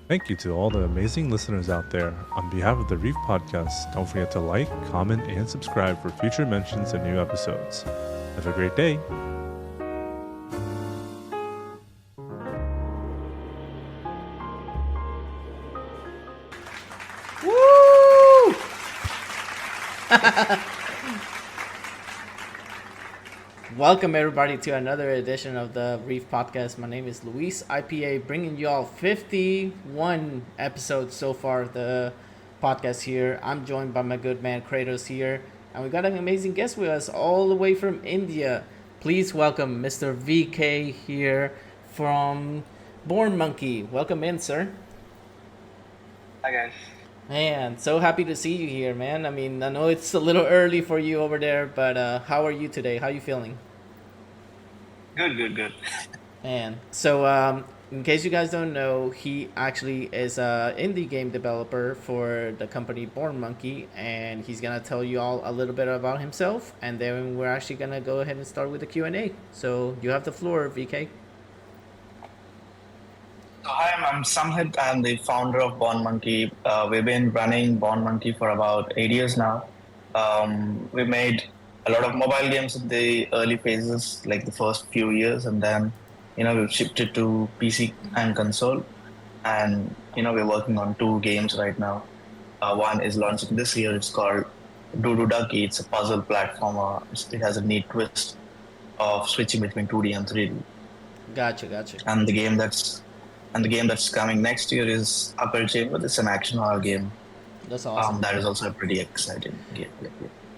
Thank you to all the amazing listeners out there. On behalf of the Reef Podcast, don't forget to like, comment, and subscribe for future mentions and new episodes. Have a great day. Woo! Welcome everybody to another edition of the Reef Podcast. My name is LuisIpa, bringing you all 51 episodes so far of the podcast here. I'm joined by my good man Kratos here, and we got an amazing guest with us all the way from India. Please welcome Mr. VK here from BornMonkie. Welcome in, sir. Hi guys. Man, so happy to see you here, man. I mean, I know it's a little early for you over there, but how are you today? How are you feeling? Good. Man, so in case you guys don't know, he actually is a indie game developer for the company BornMonkie, and he's gonna tell you all a little bit about himself, and then we're actually gonna go ahead and start with the Q&A. So you have the floor, VK. So hi, I'm Samhit. I'm the founder of BornMonkie. We've been running BornMonkie for about 8 years now. We made a lot of mobile games in the early phases, like the first few years, and then we've shifted to PC and console. And we're working on 2 games right now. One is launching this year. It's called Dodo Duckie. It's a puzzle platformer. It has a neat twist of switching between 2D and 3D. Gotcha. And the game that's coming next year is Upper Chamber. It's an action horror game. That's awesome. That is also a pretty exciting game. Yeah.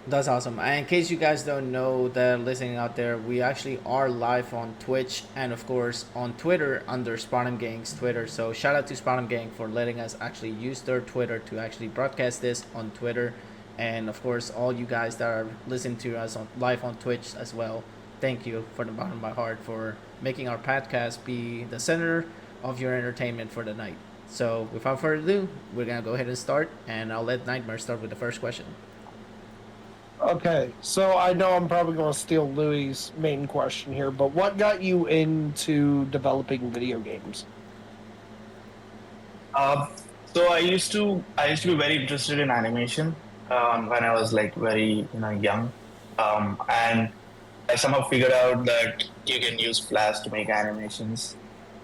That's awesome. And in case you guys don't know that are listening out there, we actually are live on Twitch and of course on Twitter under Spartan Gang's Twitter. So shout out to Spartan Gang for letting us actually use their Twitter to actually broadcast this on Twitter. And of course all you guys that are listening to us on live on Twitch as well. Thank you from the bottom of my heart for making our podcast be the center of your entertainment for the night. So without further ado, we're gonna go ahead and start, and I'll let Nightmare start with the first question. Okay, so I know I'm probably going to steal Louis' main question here, but what got you into developing video games? So I used to be very interested in animation when I was like very young, and I somehow figured out that you can use Flash to make animations.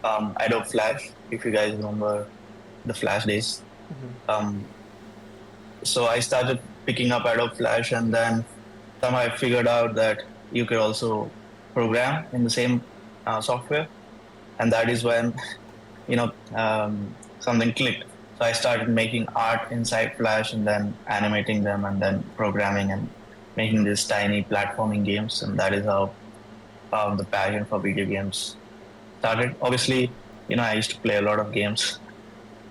Adobe Flash, if you guys remember the Flash days. So I started picking up Adobe Flash, and then somehow I figured out that you could also program in the same software, and that is when something clicked. So I started making art inside Flash, and then animating them, and then programming and making these tiny platforming games, and that is how the passion for video games started. Obviously, I used to play a lot of games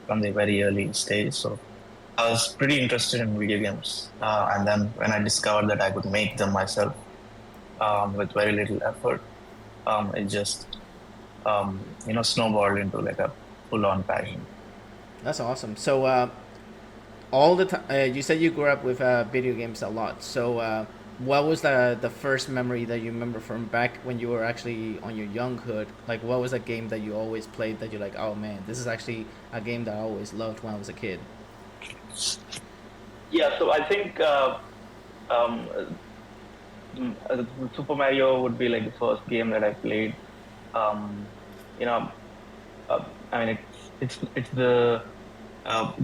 from the very early stage, so I was pretty interested in video games. And then when I discovered that I could make them myself with very little effort, it just snowballed into like a full-on passion. That's awesome. So all the time, you said you grew up with video games a lot. So what was the first memory that you remember from back when you were actually on your younghood? Like, what was a game that you always played that you're like, oh man, this is actually a game that I always loved when I was a kid? Yeah, so I think Super Mario would be like the first game that I played. I mean, it's the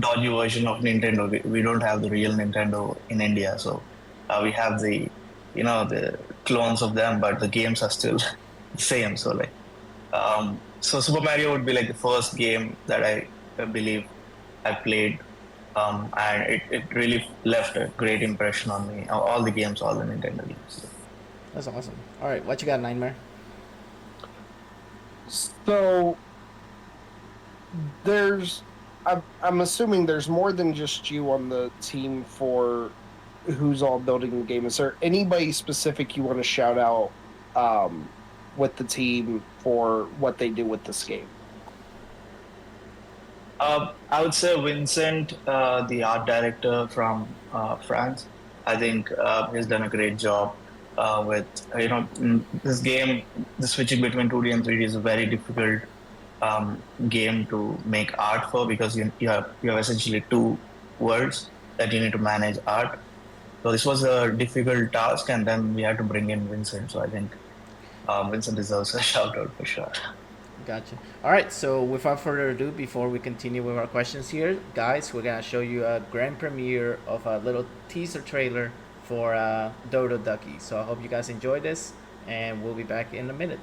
dodgy version of Nintendo. We don't have the real Nintendo in India, so we have the clones of them, but the games are still the same. So like, so Super Mario would be like the first game that I believe I played. And it really left a great impression on me. All the games, all the Nintendo games. That's awesome. All right, what you got, Nightmare? So I'm assuming there's more than just you on the team for who's all building the game. Is there anybody specific you want to shout out with the team for what they do with this game? I would say Vincent, the art director from France. I think he's done a great job with this game. The switching between 2D and 3D is very difficult game to make art for, because you have essentially two worlds that you need to manage art. So this was a difficult task, and then we had to bring in Vincent. So I think Vincent deserves a shout out for sure. Gotcha. All right, so without further ado, before we continue with our questions here, guys, we're gonna show you a grand premiere of a little teaser trailer for Dodo Duckie. So I hope you guys enjoy this, and we'll be back in a minute.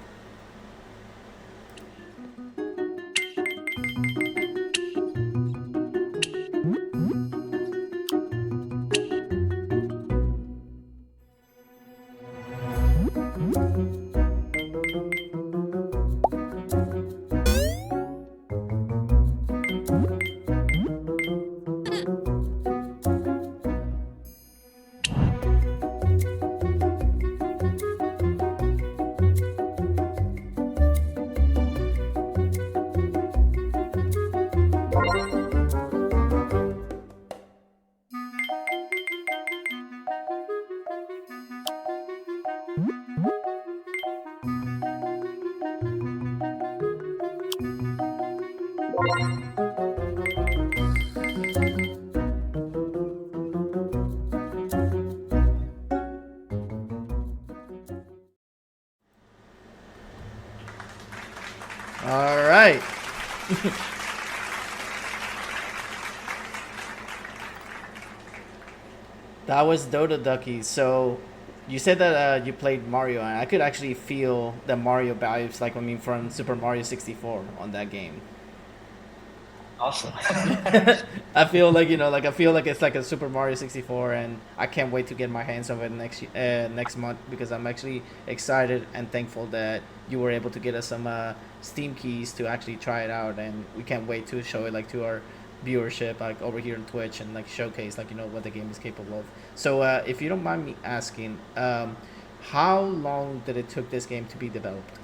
All right. That was Dodo Duckie. So you said that you played Mario, and I could actually feel the Mario vibes, like from Super Mario 64 on that game. Awesome. I feel like I feel like it's like a Super Mario 64, and I can't wait to get my hands on it next month, because I'm actually excited and thankful that you were able to get us some Steam keys to actually try it out, and we can't wait to show it like to our viewership like over here on Twitch, and like showcase like what the game is capable of. So if you don't mind me asking, how long did it took this game to be developed?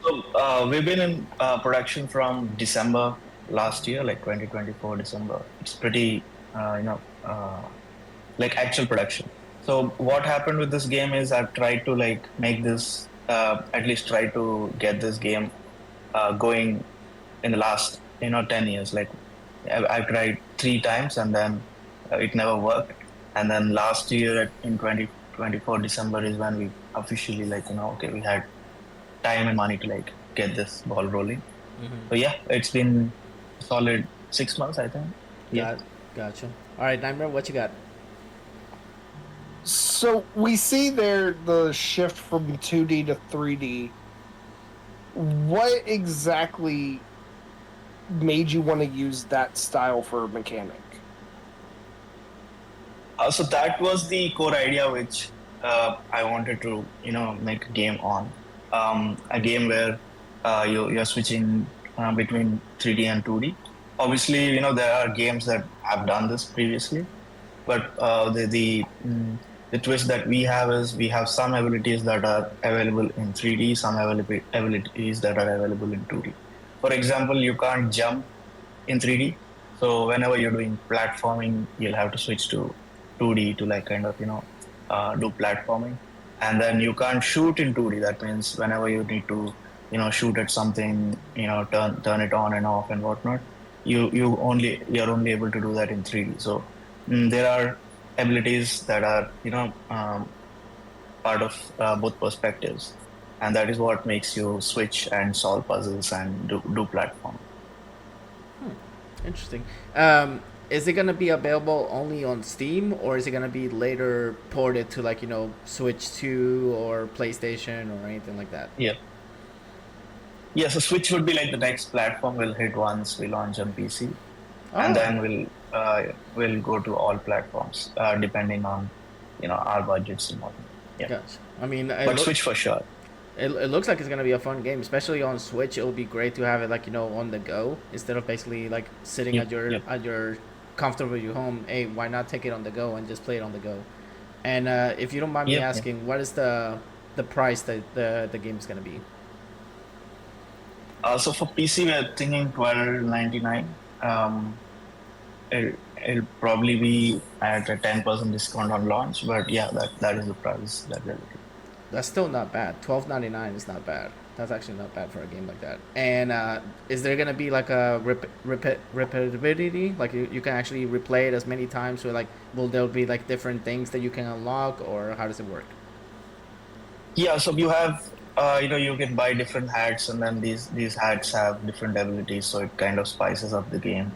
So we've been in production from December last year, like 2024 December. It's pretty, like actual production. So what happened with this game is I've tried to like make this, at least try to get this game going in the last 10 years. Like I've tried 3 times, and then it never worked. And then last year in 2024 December is when we officially we had time and money to like get this ball rolling. Mm-hmm. So yeah, it's been a solid 6 months, I think. Yeah. Gotcha. All right, Nightmare, what you got? So we see there the shift from 2D to 3D. What exactly made you want to use that style for a mechanic? So that was the core idea which I wanted to make a game on. A game where you're switching between 3D and 2D. Obviously, there are games that have done this previously, but the twist that we have is we have some abilities that are available in 3D, some abilities that are available in 2D. For example, you can't jump in 3D, so whenever you're doing platforming, you'll have to switch to 2D to do platforming. And then you can't shoot in 2D. That means whenever you need to, shoot at something, turn it on and off and whatnot, you're only able to do that in 3D. So there are abilities that are, part of both perspectives, and that is what makes you switch and solve puzzles and do platform. Interesting. Is it gonna be available only on Steam, or is it gonna be later ported to Switch 2 or PlayStation or anything like that? Yeah, so Switch would be like the next platform we'll hit once we launch on PC, and then we'll go to all platforms depending on our budgets and whatnot. Yeah. Gotcha. I mean, but Switch for sure. It looks like it's gonna be a fun game, especially on Switch. It'll be great to have it on the go instead of basically sitting at your comfortable at your home. Hey, why not take it on the go and just play it on the go? And if you don't mind me asking, what is the price that the game is gonna be? So for PC, we're thinking $12.99. It'll probably be at a 10% discount on launch, but yeah, that is the price that we're looking. That's still not bad. $12.99 is not bad. That's actually not bad for a game like that. And is there gonna be like a repetitivity? Like you can actually replay it as many times, or like will there be like different things that you can unlock, or how does it work? Yeah, so you have, you can buy different hats, and then these hats have different abilities, so it kind of spices up the game.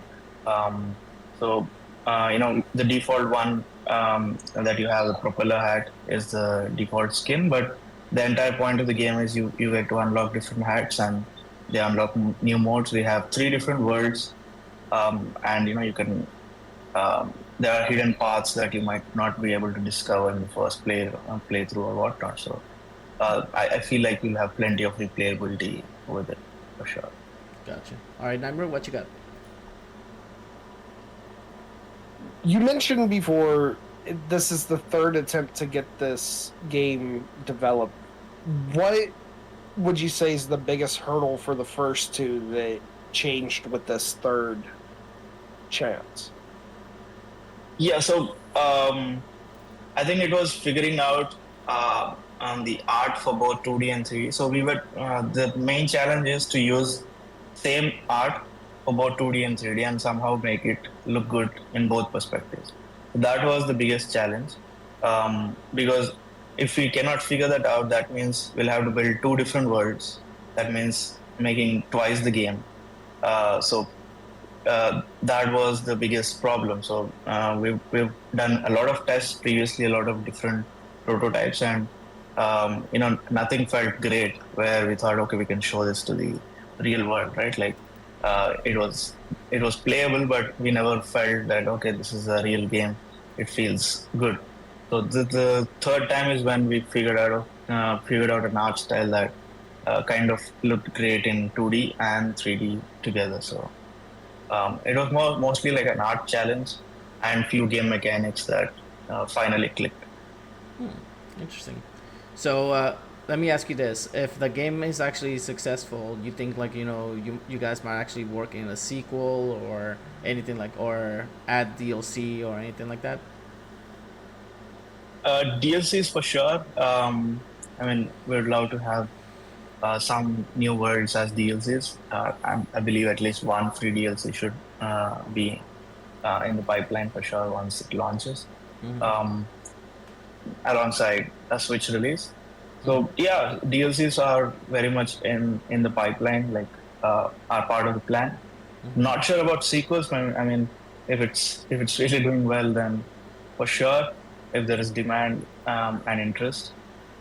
Um, so, the default one that you have, the propeller hat, is the default skin, but the entire point of the game is you get to unlock different hats, and they unlock new modes. We have three different worlds, and you can. There are hidden paths that you might not be able to discover in the first playthrough or whatnot. So I feel like you'll have plenty of replayability with it for sure. Gotcha. All right, Nightmare, what you got? You mentioned before this is the third attempt to get this game developed. What would you say is the biggest hurdle for the first two that changed with this third chance? Yeah, so I think it was figuring out on the art for both 2D and 3D. So the main challenge is to use same art for both 2D and 3D and somehow make it look good in both perspectives. So that was the biggest challenge, because if we cannot figure that out, that means we'll have to build two different worlds. That means making twice the game. That was the biggest problem. So we've done a lot of tests previously, a lot of different prototypes, and nothing felt great. Where we thought, okay, we can show this to the real world, right? Like it was playable, but we never felt that okay, this is a real game. It feels good. So the third time is when we figured out an art style that kind of looked great in 2D and 3D together. So. It was mostly like an art challenge and few game mechanics that finally clicked. Interesting. So let me ask you this: if the game is actually successful, you think like you guys might actually work in a sequel or anything like, or add DLC or anything like that? DLCs for sure. We'd love to have some new worlds as DLCs. I believe at least one free DLC should be in the pipeline for sure once it launches, alongside a Switch release. So yeah, DLCs are very much in the pipeline, like are part of the plan. Not sure about sequels. I mean, if it's really doing well, then for sure, if there is demand and interest.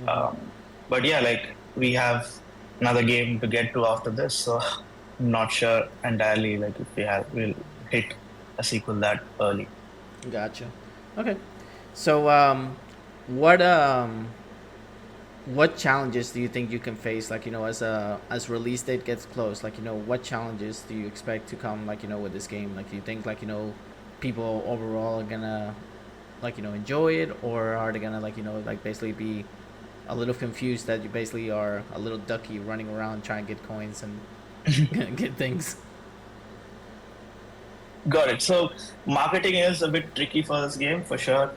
But yeah, like we have another game to get to after this, so I'm not sure entirely like if we'll hit a sequel that early. Gotcha. Okay. So what challenges do you think you can face, like as release date gets close, like what challenges do you expect to come, like with this game? Like do you think like people overall are gonna like enjoy it, or are they gonna like basically be a little confused that you basically are a little ducky running around trying to get coins and get things? Got it. So marketing is a bit tricky for this game for sure.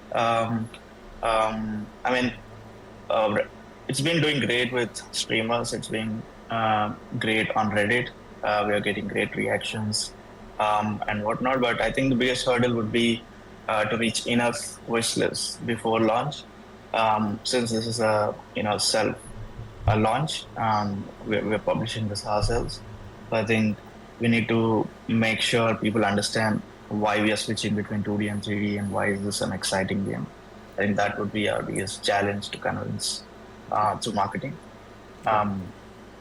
It's been doing great with streamers. It's been great on Reddit. We are getting great reactions and whatnot. But I think the biggest hurdle would be to reach enough wishlist before launch. Since this is a launch, we're publishing this ourselves. So I think we need to make sure people understand why we are switching between 2D and 3D and why is this an exciting game. I think that would be our biggest challenge to convince through marketing. So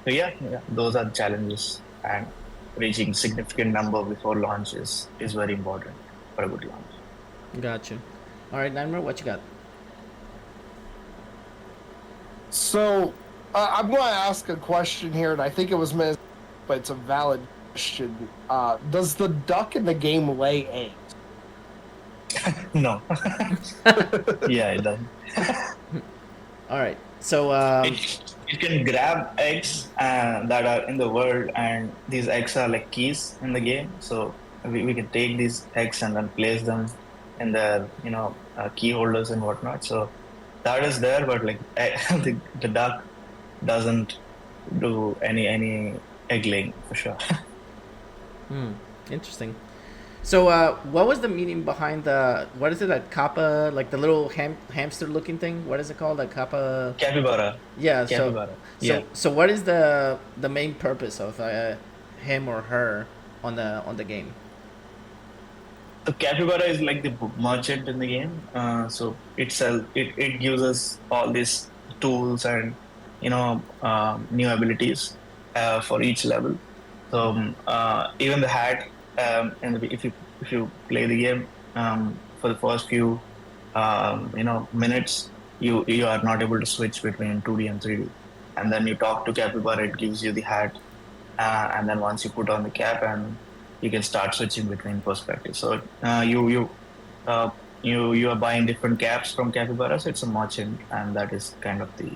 yeah, those are the challenges, and reaching significant number before launch is very important for a good launch. Gotcha. All right, Nightmare, what you got? So, I'm going to ask a question here, and I think it was meant, but it's a valid question. Does the duck in the game lay eggs? No. Yeah, it doesn't. All right. So you can grab eggs that are in the world, and these eggs are like keys in the game. So we can take these eggs and then place them in the key holders and whatnot. So that is there, but like the duck doesn't do any egg laying for sure. Interesting. So, what was the meaning behind the what is it, that kappa, like the little hamster looking thing? What is it called? Like kappa? Capybara. Yeah. So, Capybara. Yeah. so what is the main purpose of him or her on the game? So Capybara is like the merchant in the game. So it gives us all these tools and new abilities for each level. So even the hat, if you play the game for the first few minutes, you are not able to switch between 2D and 3D. And then you talk to Capybara, it gives you the hat, and then once you put on the cap, and you can start switching between perspectives. So you are buying different caps from Capybara. So it's a merchant, and that is kind of the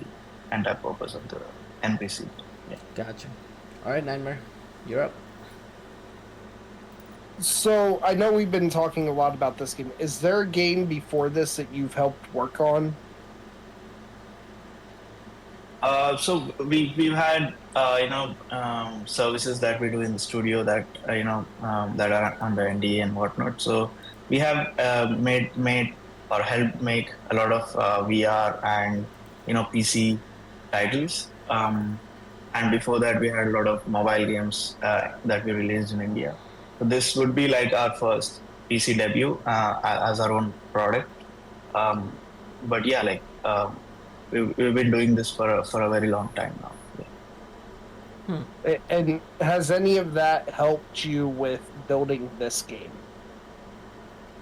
entire purpose of the NPC. Yeah. Gotcha. All right, Nightmare, you're up. So I know we've been talking a lot about this game. Is there a game before this that you've helped work on? So we've had services that we do in the studio that that are under NDA and whatnot. So we have made or helped make a lot of VR and PC titles. And before that, we had a lot of mobile games that we released in India. So this would be like our first PC debut as our own product. But yeah, like. We've been doing this for a very long time now. Yeah. And has any of that helped you with building this game?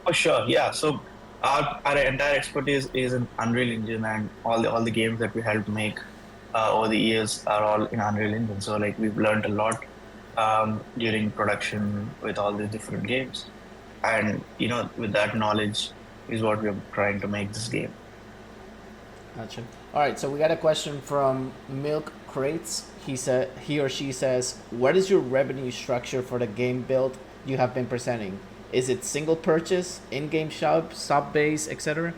For sure, yeah. So our entire expertise is in Unreal Engine, and all the games that we helped make over the years are all in Unreal Engine. So like we've learned a lot during production with all these different games, and with that knowledge is what we're trying to make this game. Gotcha. All right, so we got a question from Milk Crates. He or she says, "What is your revenue structure for the game build you have been presenting? Is it single purchase, in-game shop, sub base, etc.?"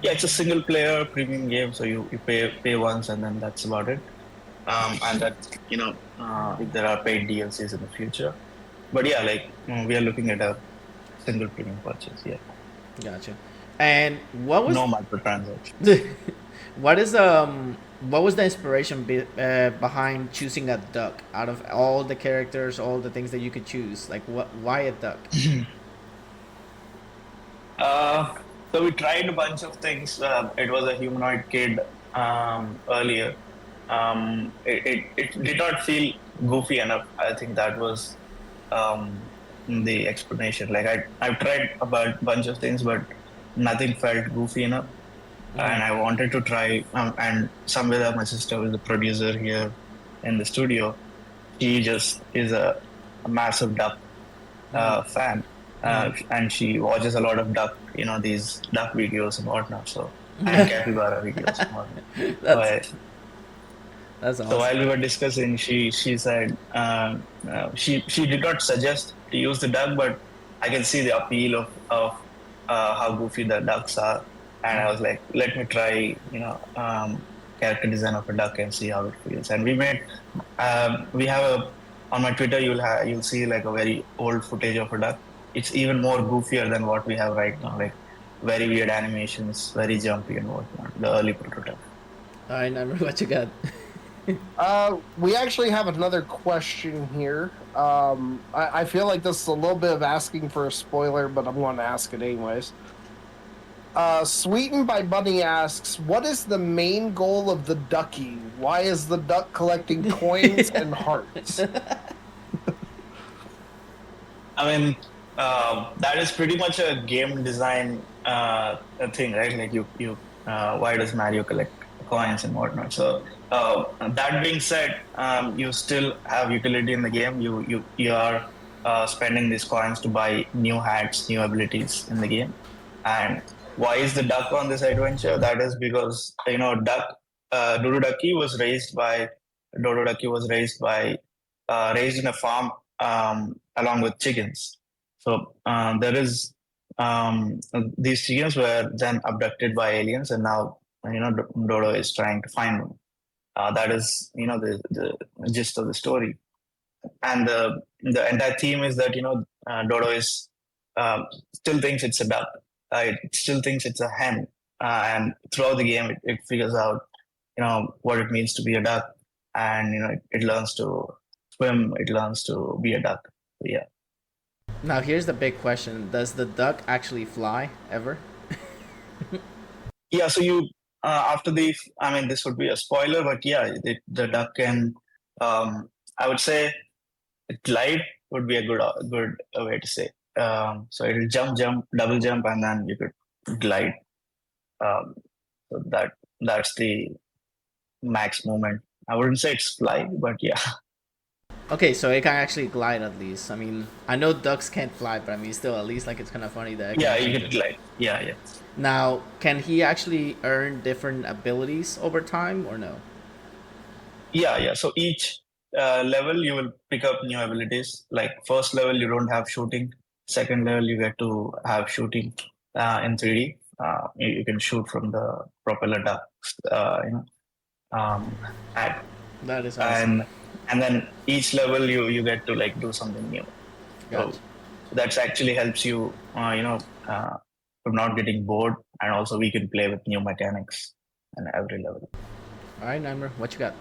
Yeah, it's a single player premium game, so you pay once and then that's about it. And that if there are paid DLCs in the future, but yeah, like we are looking at a single premium purchase. Yeah. Gotcha. And what was no microtransactions? What was the inspiration behind choosing a duck out of all the characters, all the things that you could choose? Like, why a duck? So we tried a bunch of things. It was a humanoid kid earlier. It did not feel goofy enough. I think that was the explanation. Like I've tried a bunch of things, but nothing felt goofy enough. And I wanted to try, and somewhere my sister was the producer here in the studio. She just is a massive duck fan, and she watches a lot of duck, these duck videos and whatnot. So and capybara videos and whatnot. That's awesome. So while we were discussing, she said she did not suggest to use the duck, but I can see the appeal of how goofy the ducks are. And I was like, let me try, character design of a duck and see how it feels. And we made, on my Twitter, you'll see like a very old footage of a duck. It's even more goofier than what we have right now, like very weird animations, very jumpy and whatnot. The early prototype. All right, Nightmare, what you got? We actually have another question here. I feel like this is a little bit of asking for a spoiler, but I'm going to ask it anyways. Sweetened by Bunny asks, what is the main goal of the ducky? Why is the duck collecting coins and hearts? I mean, that is pretty much a game design thing, right? Like why does Mario collect coins and whatnot? So that being said, you still have utility in the game. You are spending these coins to buy new hats, new abilities in the game. And why is the duck on this adventure? That is because Dodo Duckie was raised raised in a farm along with chickens. So there is these chickens were then abducted by aliens, and now Dodo is trying to find them. That is, the gist of the story. And the entire theme is that Dodo is still thinks it's a duck. It still thinks it's a hen, and throughout the game, it figures out what it means to be a duck, and it learns to swim. It learns to be a duck. So, yeah. Now here's the big question: does the duck actually fly ever? Yeah. So you after this would be a spoiler, but yeah, the duck can. I would say glide would be a good way to say. So it'll jump, double jump, and then you could glide. Um, so that's the max movement. I wouldn't say it's fly, but yeah. Okay, so it can actually glide at least. I mean, I know ducks can't fly, but I mean, still, at least like it's kind of funny that. Yeah, you could glide. Yeah. Now, can he actually earn different abilities over time, or no? Yeah. So each level you will pick up new abilities. Like first level you don't have shooting. Second level you get to have shooting in 3D. You can shoot from the propeller ducks. At, That is awesome. and then each level you get to like do something new. Gotcha. So that's actually helps you from not getting bored, and also we can play with new mechanics in every level. All right, Nightmare, what you got?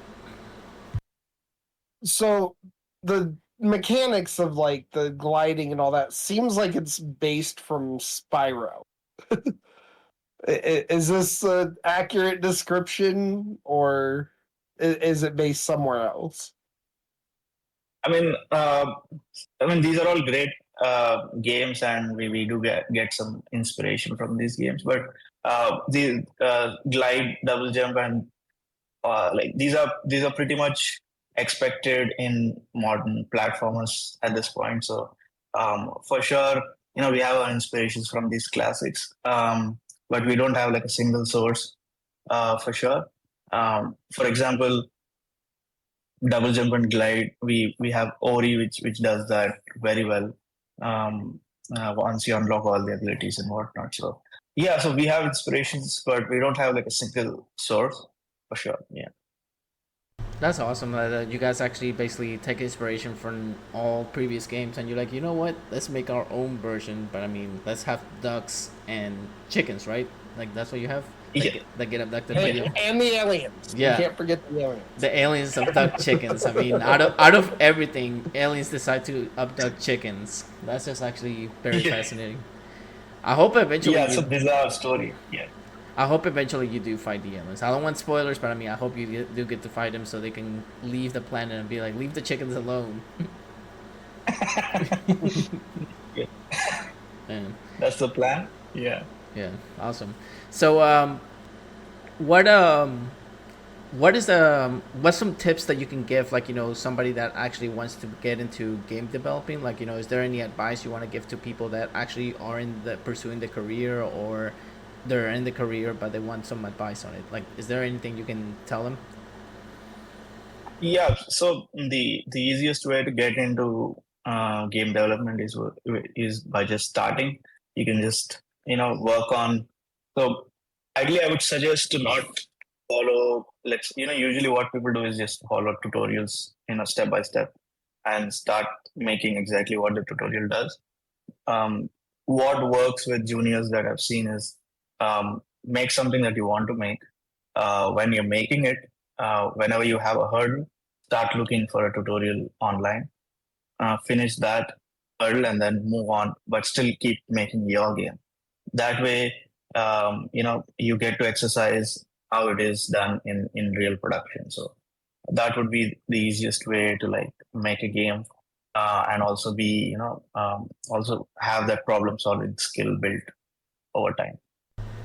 So the mechanics of like the gliding and all that seems like it's based from Spyro. Is this an accurate description, or is it based somewhere else? I mean, these are all great games, and we do get some inspiration from these games. But the glide, double jump, and like these are pretty much expected in modern platformers at this point. So for sure, we have our inspirations from these classics, but we don't have like a single source for sure. For example, double jump and glide, we have Ori, which does that very well. Once you unlock all the abilities and whatnot. So yeah, so we have inspirations, but we don't have like a single source for sure. Yeah. That's awesome that you guys actually basically take inspiration from all previous games, and you're like, you know what? Let's make our own version. But I mean, let's have ducks and chickens, right? Like that's what you have. That get abducted by you. And the aliens. Yeah. You can't forget the aliens. The aliens abduct chickens. I mean, out of everything, aliens decide to abduct chickens. That's just actually very fascinating. I hope eventually. Yeah, it's a bizarre story. Yeah. I hope eventually you do fight the aliens. I don't want spoilers, but I mean, I hope you do get to fight them so they can leave the planet and be like, leave the chickens alone. Yeah. And, That's the plan. Yeah. yeah, awesome. So, what's some tips that you can give, like, somebody that actually wants to get into game developing? Like, is there any advice you want to give to people that actually are pursuing the career, or they're in the career but they want some advice on it? Like, is there anything you can tell them? Yeah. So the easiest way to get into game development is by just starting. You can just work on. So ideally, I would suggest to not follow. Usually what people do is just follow tutorials, step by step, and start making exactly what the tutorial does. What works with juniors that I've seen is make something that you want to make. When you're making it, whenever you have a hurdle, start looking for a tutorial online. Finish that hurdle and then move on, but still keep making your game. That way, you get to exercise how it is done in real production. So that would be the easiest way to like make a game, and also be also have that problem solving skill built over time.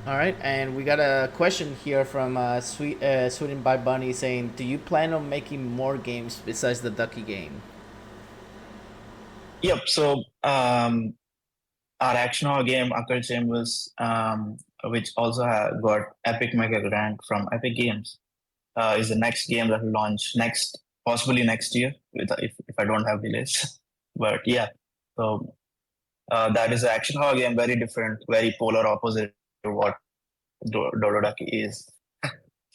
All right, and we got a question here from Sweden by Bunny saying, do you plan on making more games besides the Ducky game? Yep. So our action horror game, Occult Chambers, which also got Epic Mega Grant from Epic Games, is the next game that will launch possibly next year, if I don't have delays. But yeah, so that is an action horror game, very different, very polar opposite to what Dodo Duckie is.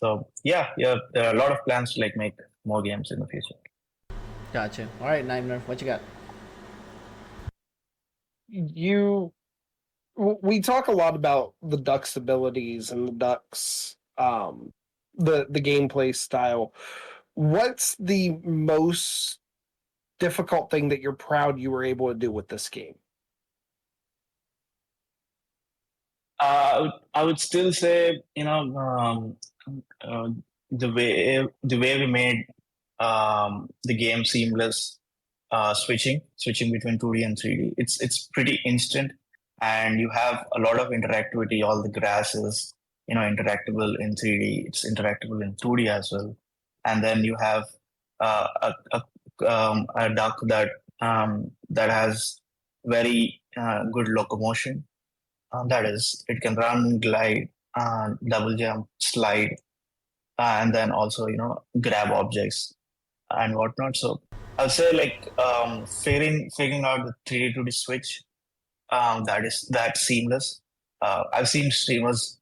So yeah, there are a lot of plans to like make more games in the future. Gotcha. All right, Nightmare, what you got? We talk a lot about the Ducks' abilities and the Ducks, the gameplay style. What's the most difficult thing that you're proud you were able to do with this game? I would still say, uh, the way we made the game seamless, switching between 2D and 3D. It's pretty instant, and you have a lot of interactivity. All the grass is interactable in 3D. It's interactable in 2D as well, and then you have a duck that has very good locomotion. That is, it can run, glide, double jump, slide, and then also grab objects and whatnot. So I'll say like figuring out the 3D to D switch, that's seamless. I've seen streamers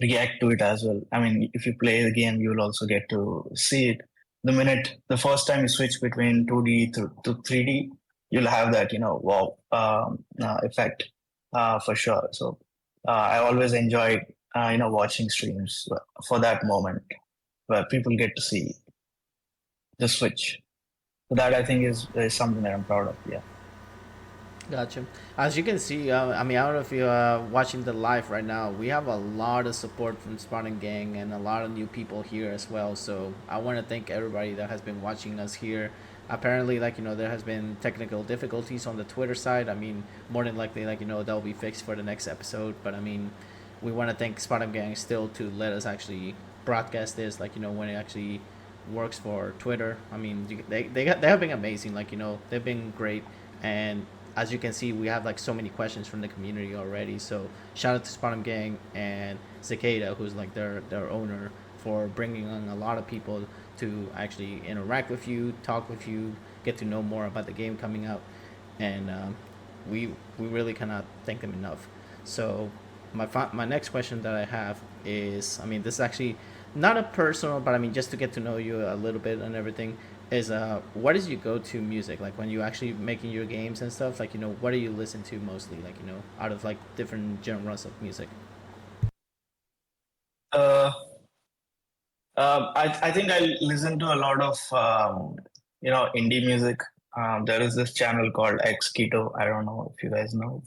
react to it as well. I mean, if you play the game, you'll also get to see it. The first time you switch between 2D to 3D, you'll have that wow effect for sure. So I always enjoy watching streams for that moment where people get to see the switch. So that I think is something that I'm proud of. Yeah. Gotcha. As you can see, I mean, I don't know if you're watching the live right now. We have a lot of support from Spartan Gang and a lot of new people here as well. So I want to thank everybody that has been watching us here. Apparently, there has been technical difficulties on the Twitter side. I mean, more than likely, that'll be fixed for the next episode. But I mean, we want to thank Spartan Gang still to let us actually broadcast this, when it actually works for Twitter. I mean, they have been amazing. They've been great. And as you can see, we have so many questions from the community already. So shout out to Spartan Gang and Cicada, who's their owner, for bringing on a lot of people to actually interact with you, talk with you, get to know more about the game coming out, and we really cannot thank them enough. So my next question that I have is, I mean, this is actually not a personal, but I mean, just to get to know you a little bit and everything, is what is your go-to music, when you actually making your games and stuff, what do you listen to mostly, out of different genres of music? I think I listen to a lot of indie music. There is this channel called X Keto. I don't know if you guys know.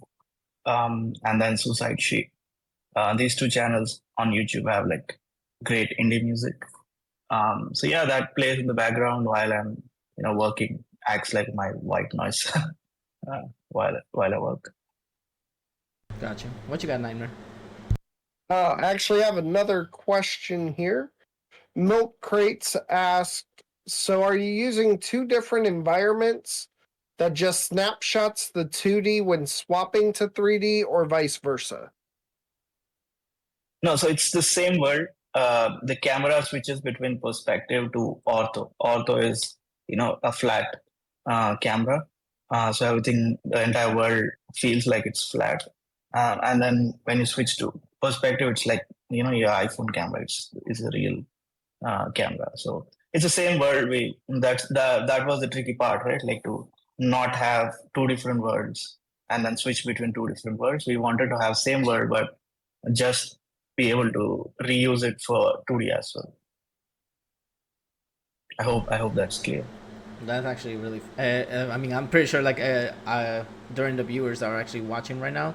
And then Suicide Sheep. These two channels on YouTube have great indie music. So yeah, that plays in the background while I'm working. Acts like my white noise while I work. Gotcha. What you got, Nightmare? Actually, I have another question here. Milk Crates asked, so are you using two different environments that just snapshots the 2D when swapping to 3D, or vice versa? No, so it's the same world. The camera switches between perspective to ortho. Ortho is a flat camera, so everything, the entire world feels like it's flat. And then when you switch to perspective, it's like your iPhone camera. It's a real camera. So it's the same world. That was the tricky part, right? To not have two different worlds and then switch between two different worlds. We wanted to have same world, but just be able to reuse it for 2D as well. I hope that's clear. That's actually really. I mean, I'm pretty sure during the viewers that are actually watching right now,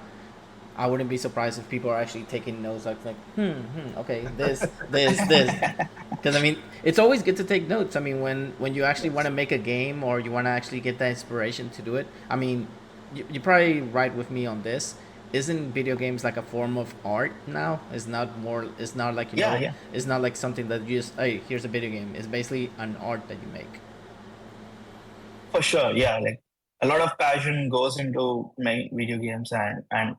I wouldn't be surprised if people are actually taking notes, okay, this. Because I mean, it's always good to take notes. I mean, when you actually want to make a game or you want to actually get that inspiration to do it. I mean, you probably right with me on this. Isn't video games like a form of art now? It's not more. It's not Yeah. It's not like something that you just, hey, here's a video game. It's basically an art that you make. For sure, yeah. A lot of passion goes into making video games, and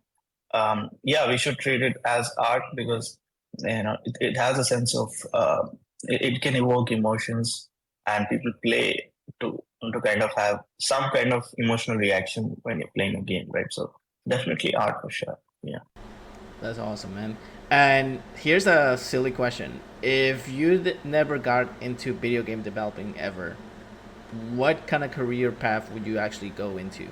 yeah, we should treat it as art because it has a sense of it can evoke emotions, and people play to kind of have some kind of emotional reaction when you're playing a game, right? So definitely art for sure. Yeah. That's awesome, man. And here's a silly question: if you never got into video game developing ever, what kind of career path would you actually go into?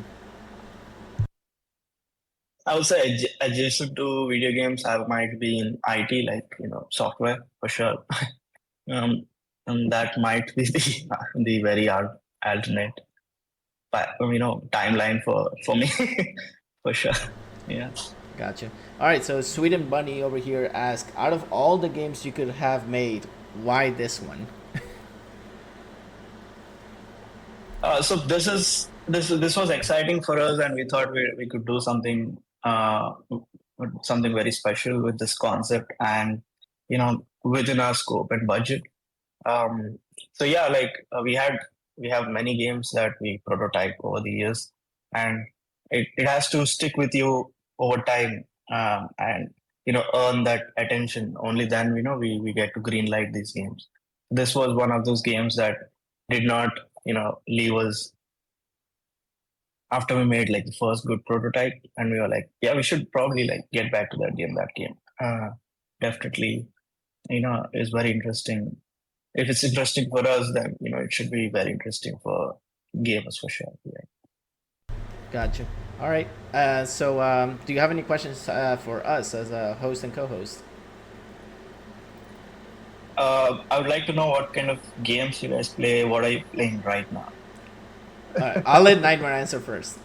I would say adjacent to video games, I might be in IT, like software for sure. um, and that might be the very alternate, timeline for me for sure. Yeah. Gotcha. All right, so Sweden Bunny over here asks, out of all the games you could have made, why this one? So this was exciting for us, and we thought we could do something very special with this concept, and within our scope and budget. So yeah, like we have many games that we prototype over the years, and it has to stick with you over time, and earn that attention. Only then we get to green light these games. This was one of those games that did not leave us after we made like the first good prototype, and we were like, yeah, we should probably like get back to that game. That game definitely is very interesting. If it's interesting for us, then it should be very interesting for gamers for sure. Yeah. Gotcha. All right. So, do you have any questions for us as a host and co-host? I would like to know what kind of games you guys play. What are you playing right now? I'll let Nightmare answer first.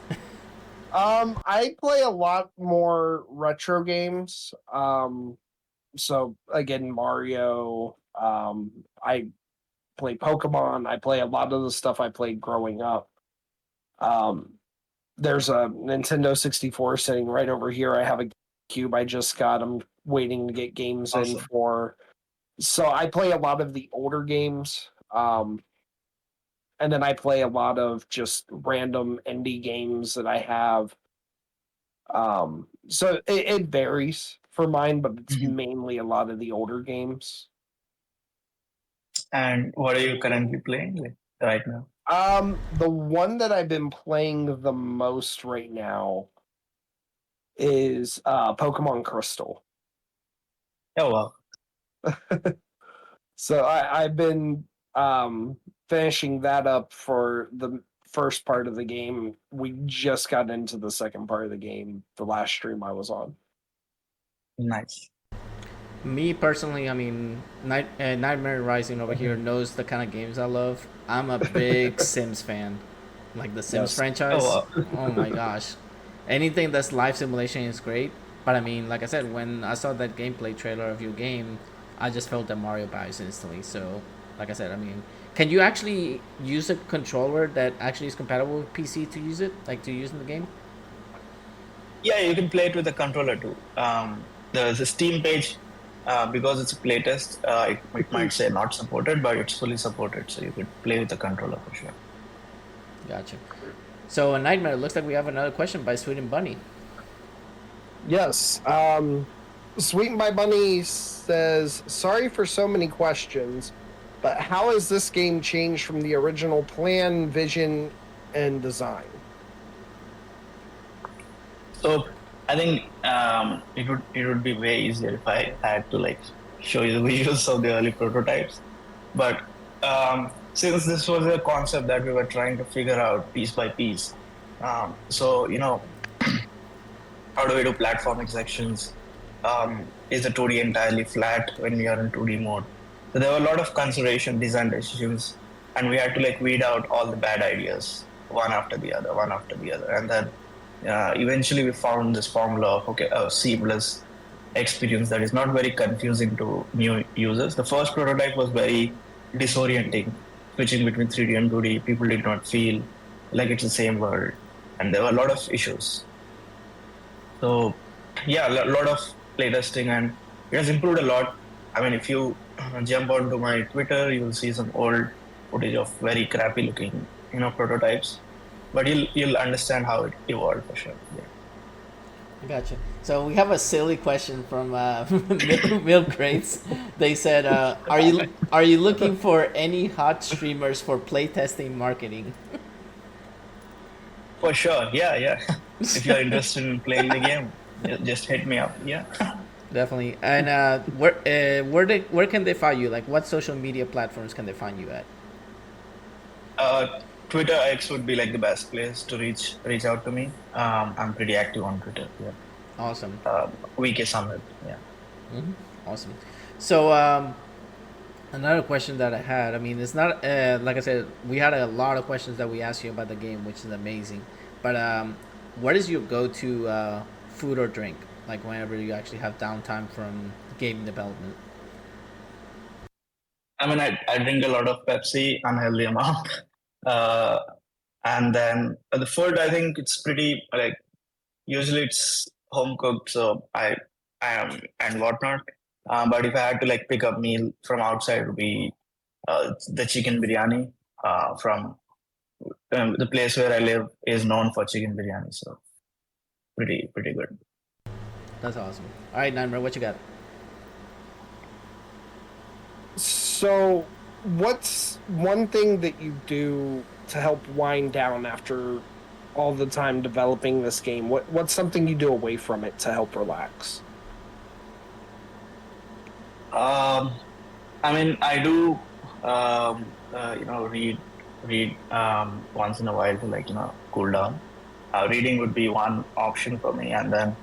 I play a lot more retro games. So again, Mario. I play Pokemon. I play a lot of the stuff I played growing up. There's a Nintendo 64 sitting right over here. I have a Cube I just got. I'm waiting to get games in for. So I play a lot of the older games. And then I play a lot of just random indie games that I have. So it varies for mine, but it's mainly a lot of the older games. And what are you currently playing right now? The one that I've been playing the most right now is Pokemon Crystal. Oh wow. So I've been finishing that up for the first part of the game. We just got into the second part of the game the last stream I was on. Nice. Me personally, I mean, NightmareRyzing over here knows the kind of games I love. I'm a big Sims fan, like the Sims franchise. Oh my gosh, anything that's life simulation is great. But I mean, like I said, when I saw that gameplay trailer of your game, I just felt that Mario vibes instantly. So, like I said, I mean, can you actually use a controller that actually is compatible with PC to use it, like to use in the game? Yeah, you can play it with a controller too. There's a Steam page. Because it's a playtest, it might say not supported, but it's fully supported, so you could play with the controller for sure. Gotcha. So, Nightmare, it looks like we have another question by Sweet and Bunny. Yes. Sweet and by Bunny says, sorry for so many questions, but how has this game changed from the original plan, vision, and design? So I think it would be way easier if I had to like show you the visuals of the early prototypes. But since this was a concept that we were trying to figure out piece by piece, so how do we do platforming sections? Is the 2D entirely flat when we are in 2D mode? So there were a lot of consideration, design decisions, and we had to like weed out all the bad ideas one after the other, and then. Eventually we found this formula of a seamless experience that is not very confusing to new users. The first prototype was very disorienting, switching between 3D and 2D. People did not feel like it's the same world, and there were a lot of issues. So yeah, a lot of playtesting, and it has improved a lot. I mean, if you jump onto my Twitter, you will see some old footage of very crappy looking prototypes. But you'll understand how it evolved for sure. Yeah. Gotcha. So we have a silly question from Milk Crates. They said, "Are you looking for any hot streamers for playtesting marketing?" For sure. Yeah. If you're interested in playing the game, just hit me up. Yeah. Definitely. And where can they find you? Like, what social media platforms can they find you at? Uh, Twitter X would be like the best place to reach out to me. I'm pretty active on Twitter. Yeah. Awesome. Week Summit. Yeah. Hmm. Awesome. So, another question that I had. I mean, it's not like I said. We had a lot of questions that we asked you about the game, which is amazing. But what is your go-to food or drink? Like whenever you actually have downtime from game development. I mean, I drink a lot of Pepsi, unhealthy amount. Uh, and then the food, I think it's pretty like usually it's home cooked, so I am and whatnot. But if I had to like pick up meal from outside, it would be the chicken biryani from the place where I live is known for chicken biryani, so pretty good. That's awesome. All right, Nightmare, what you got? So, what's one thing that you do to help wind down after all the time developing this game? What's something you do away from it to help relax? Um, I mean, I do read once in a while to like cool down. Reading would be one option for me, and then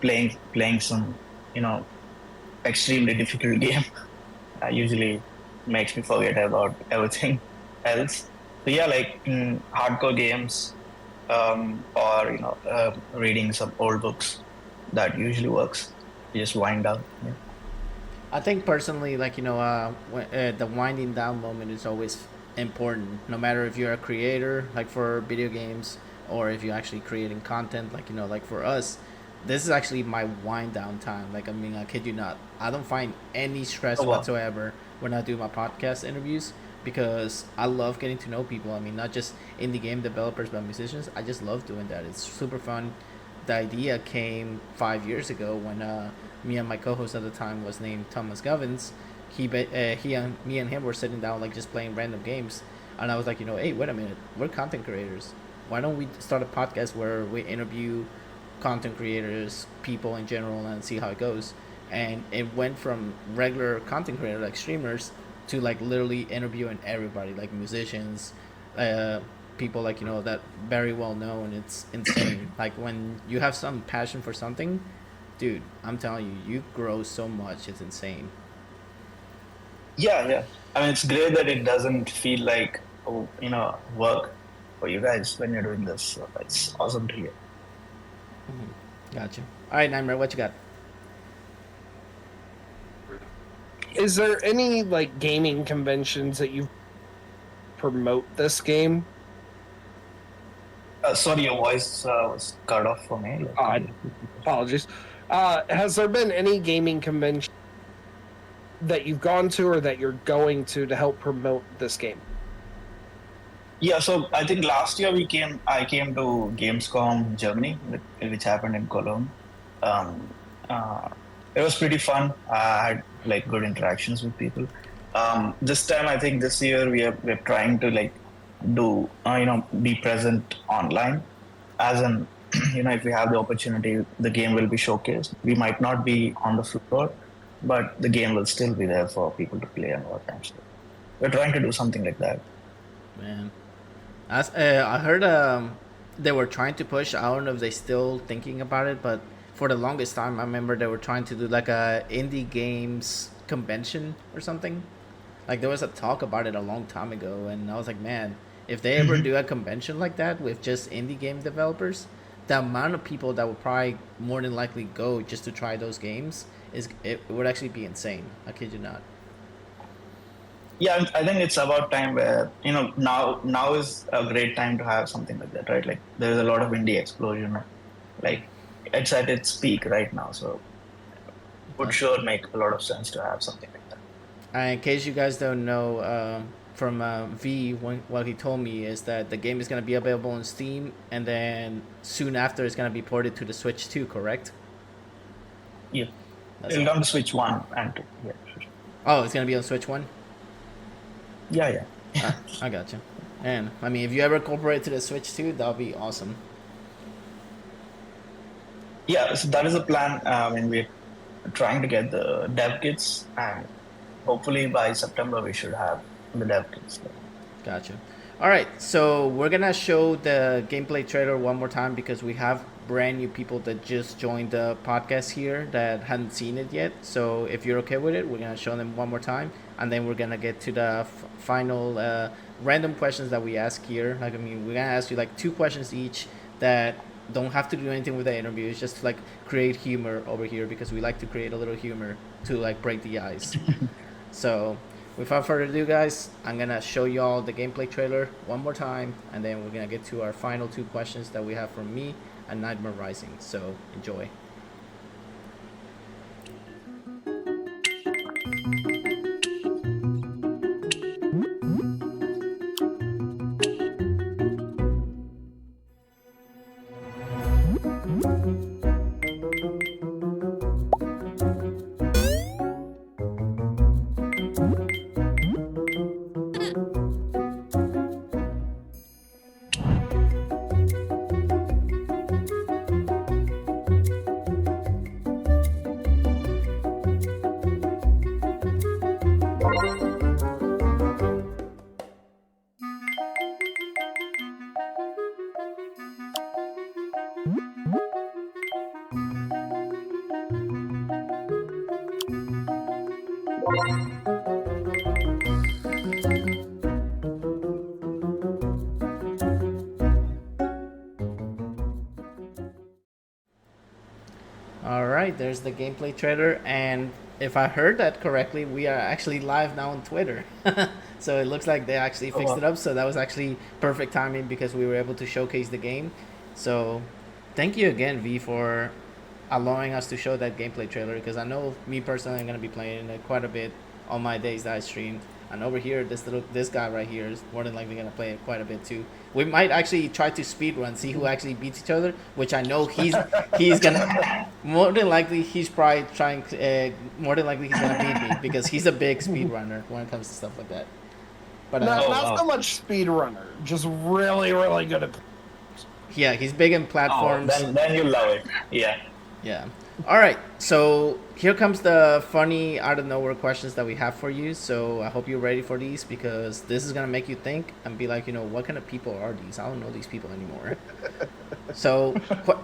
playing some extremely difficult game usually makes me forget about everything else. So yeah, like hardcore games, or reading some old books. That usually works. You just wind down. Yeah. I think personally, like the winding down moment is always important. No matter if you're a creator, like for video games, or if you're actually creating content, like like for us, this is actually my wind down time. Like I mean, I kid you not, I don't find any stress Oh wow. whatsoever when I do my podcast interviews because I love getting to know people. I mean, not just indie game developers but musicians. I just love doing that. It's super fun. The idea came 5 years ago when me and my co-host at the time was named Thomas Govins. He and me and him were sitting down like just playing random games, and I was like, hey, wait a minute, we're content creators. Why don't we start a podcast where we interview content creators, people in general, and see how it goes? And it went from regular content creators like streamers to like literally interviewing everybody, like musicians, uh, people like that very well known. It's insane. Like when you have some passion for something, dude, I'm telling you, you grow so much. It's insane. Yeah, yeah. I mean, it's great that it doesn't feel like work for you guys when you're doing this. So it's awesome to hear. Gotcha. All right, Nightmare, what you got? Is there any like gaming conventions that you promote this game? Sorry, your voice was cut off for me. Apologies. Has there been any gaming convention that you've gone to or that you're going to help promote this game? Yeah, so I think last year I came to Gamescom Germany, which happened in Cologne. Um, uh, it was pretty fun. I had like good interactions with people. This time, I think this year we're trying to like do be present online, as in if we have the opportunity, the game will be showcased. We might not be on the floor, but the game will still be there for people to play and watch. So we're trying to do something like that. Man, I heard they were trying to push. I don't know if they still thinking about it, but for the longest time, I remember they were trying to do like a indie games convention or something. Like there was a talk about it a long time ago, and I was like, man, if they ever do a convention like that with just indie game developers, the amount of people that would probably more than likely go just to try those games it would actually be insane. I kid you not. Yeah, I think it's about time where now is a great time to have something like that, right? Like there's a lot of indie explosion, like it's at its peak right now, so it would sure make a lot of sense to have something like that. In case you guys don't know, from V, what he told me is that the game is going to be available on Steam, and then soon after it's going to be ported to the Switch too, correct? Yeah, That's it'll all. come to Switch One and Two. Yeah, sure. Oh, it's going to be on Switch 1? Yeah. I gotcha. And, I mean, if you ever incorporate to the Switch too, that'll be awesome. Yeah, so that is a plan. I mean, trying to get the dev kits, and hopefully by September we should have the dev kits. Gotcha. All right, so we're gonna show the gameplay trailer one more time because we have brand new people that just joined the podcast here that hadn't seen it yet. So if you're okay with it, we're gonna show them one more time, and then we're gonna get to the final random questions that we ask here. Like, I mean, we're gonna ask you like 2 questions each that don't have to do anything with the interview. It's just to, like, create humor over here because we like to create a little humor to like break the ice. So without further ado, guys, I'm gonna show you all the gameplay trailer one more time, and then we're gonna get to our final 2 questions that we have from me and NightmareRyzing. So enjoy. All right, there's the gameplay trailer, and if I heard that correctly, we are actually live now on Twitter. So it looks like they actually fixed it up, so that was actually perfect timing because we were able to showcase the game. So thank you again, V, for allowing us to show that gameplay trailer, because I know me personally, I'm going to be playing it quite a bit on my days that I streamed. And over here, this guy right here is more than likely going to play it quite a bit too. We might actually try to speedrun, see who actually beats each other, which I know he's gonna more than likely he's probably trying more than likely he's gonna beat me because he's a big speedrunner when it comes to stuff like that. But not so much speedrunner, just really, really good at. Yeah, he's big in platforms. Then you love it. Yeah. Yeah. All right. So here comes the funny out of nowhere questions that we have for you. So I hope you're ready for these because this is gonna make you think and be like, what kind of people are these? I don't know these people anymore. So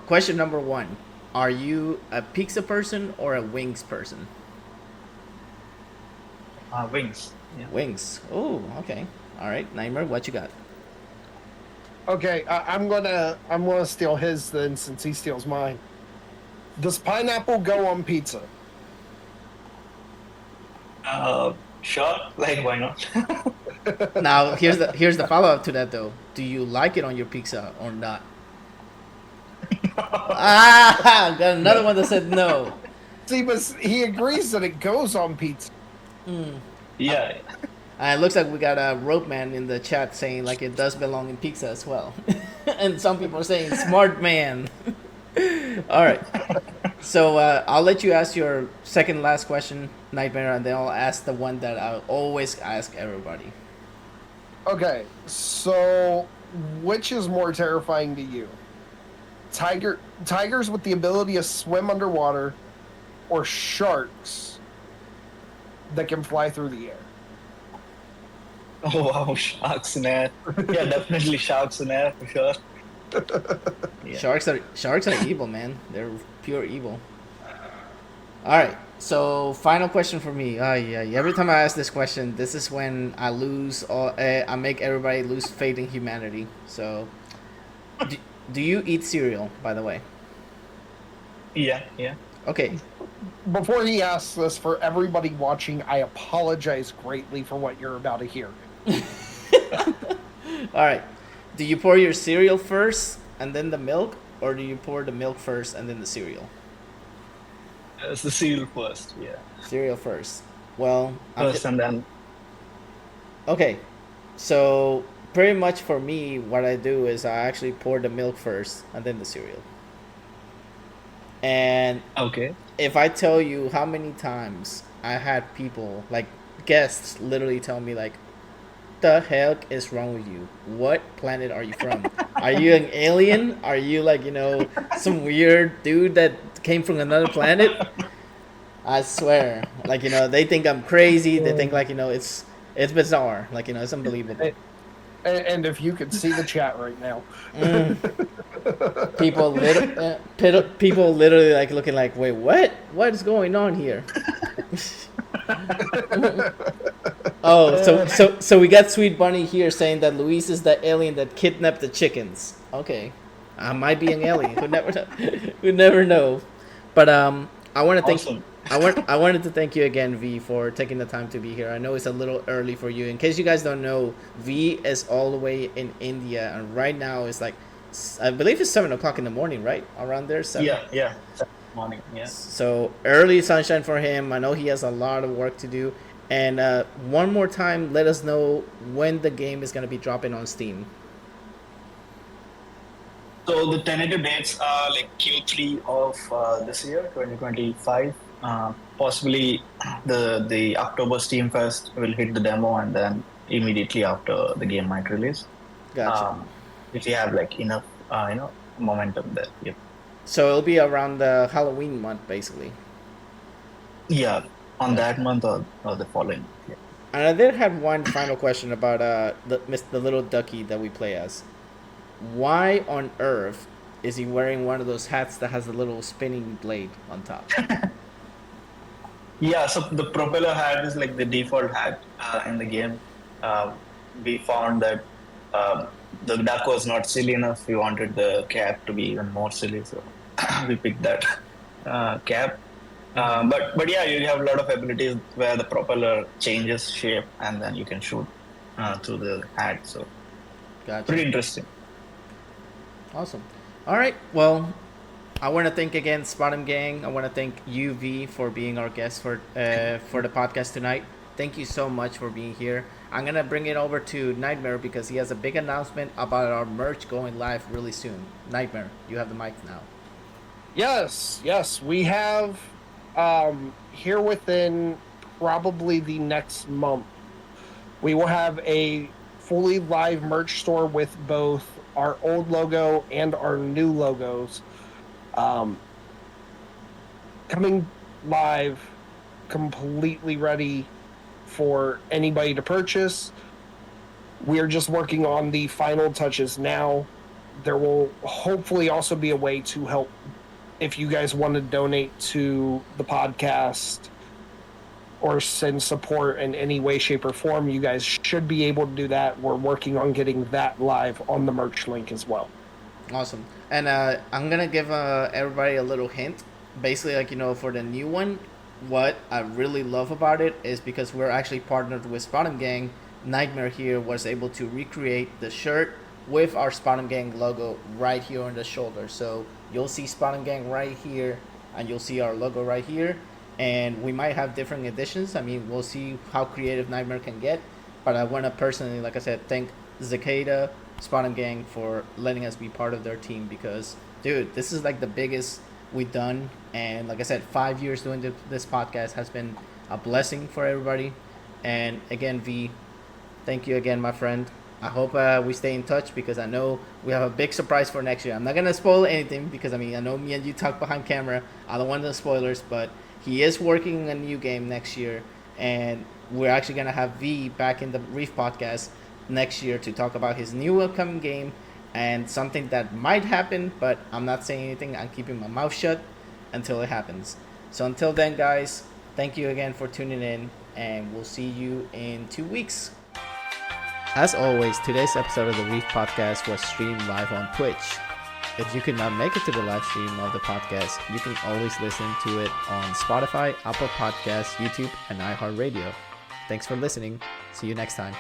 question number 1: are you a pizza person or a wings person? Wings. Yeah. Wings. Oh, okay. All right, Nightmare, what you got? Okay, I'm gonna steal his then since he steals mine. Does pineapple go on pizza? Sure. Like, why not? Now here's the follow up to that though. Do you like it on your pizza or not? Got another one that said no. See, but he agrees that it goes on pizza. Yeah. It looks like we got a rope man in the chat saying like it does belong in pizza as well. And some people are saying smart man. All right. So I'll let you ask your second last question, Nightmare, and then I'll ask the one that I always ask everybody. Okay, so which is more terrifying to you? Tigers with the ability to swim underwater, or sharks that can fly through the air? Oh wow, sharks in air. Yeah, definitely sharks in air for sure. Yeah. Sharks are evil, man. They're pure evil. All right. So final question for me. Every time I ask this question, this is when I lose. I make everybody lose faith in humanity. So, do you eat cereal? By the way. Yeah. Okay. Before he asks this, for everybody watching, I apologize greatly for what you're about to hear. All right. Do you pour your cereal first and then the milk, or do you pour the milk first and then the cereal? It's the cereal first. Yeah. Cereal first. Well, and then. Okay, so pretty much for me, what I do is I actually pour the milk first and then the cereal. And okay, if I tell you how many times I had people, like guests, literally tell me like, the heck is wrong with you? What planet are you from? Are you an alien? Are you like, some weird dude that came from another planet? I swear. Like, they think I'm crazy. They think, like, it's bizarre. Like, it's unbelievable. And if you could see the chat right now. People literally, like, looking like, wait, what? What is going on here? Oh, so we got Sweet Bunny here saying that Luis is the alien that kidnapped the chickens. Okay, I might be an alien. Who never know? Who never know? But I want to thank. Awesome. I wanted to thank you again, V, for taking the time to be here. I know it's a little early for you. In case you guys don't know, V is all the way in India, and right now it's like, I believe it's 7:00 in the morning, right? Around there, 7. Yeah. Morning. Yeah. So early sunshine for him. I know he has a lot of work to do. And one more time, let us know when the game is going to be dropping on Steam. So the tentative dates are like Q3 of this year, 2025. Possibly the October Steam Fest will hit the demo, and then immediately after the game might release. Gotcha. If you have like enough, momentum there. Yep. So it'll be around the Halloween month, basically. Yeah, on that month or the following. Yeah. And I did have one final question about the little ducky that we play as. Why on earth is he wearing one of those hats that has a little spinning blade on top? Yeah, so the propeller hat is like the default hat in the game. We found that the duck was not silly enough. We wanted the cap to be even more silly, so we picked that cap. But yeah, you have a lot of abilities where the propeller changes shape and then you can shoot through the hat. So Gotcha. pretty interesting. Awesome. All right. Well, I want to thank again Spot'em Gang. I want to thank you, V, for being our guest for the podcast tonight. Thank you so much for being here. I'm gonna bring it over to Nightmare because he has a big announcement about our merch going live really soon. Nightmare, you have the mic now. Yes, we have here within probably the next month, we will have a fully live merch store with both our old logo and our new logos coming live, completely ready for anybody to purchase. We are just working on the final touches now. There will hopefully also be a way to help if you guys want to donate to the podcast or send support in any way, shape, or form. You guys should be able to do that. We're working on getting that live on the merch link as well. Awesome. And I'm going to give everybody a little hint. Basically, like, for the new one, what I really love about it is because we're actually partnered with Spot'em Gang. Nightmare here was able to recreate the shirt with our Spot'em Gang logo right here on the shoulder. So you'll see Spot'em Gang right here, and you'll see our logo right here. And we might have different editions. I mean, we'll see how creative Nightmare can get. But I want to personally, like I said, thank Zakeda, Spot'em Gang for letting us be part of their team because, dude, this is like the biggest we've done. And like I said, 5 years doing this podcast has been a blessing for everybody. And again, V, thank you again, my friend. I hope we stay in touch because I know we have a big surprise for next year. I'm not going to spoil anything because, I know me and you talk behind camera. I don't want the spoilers, but he is working on a new game next year. And we're actually going to have V back in the Reef Podcast next year to talk about his new upcoming game and something that might happen, but I'm not saying anything. I'm keeping my mouth shut until it happens. So until then, guys, thank you again for tuning in, and we'll see you in 2 weeks. As always, today's episode of the Reef Podcast was streamed live on Twitch. If you could not make it to the live stream of the podcast, you can always listen to it on Spotify, Apple Podcasts, YouTube, and iHeart Radio. Thanks for listening. See you next time.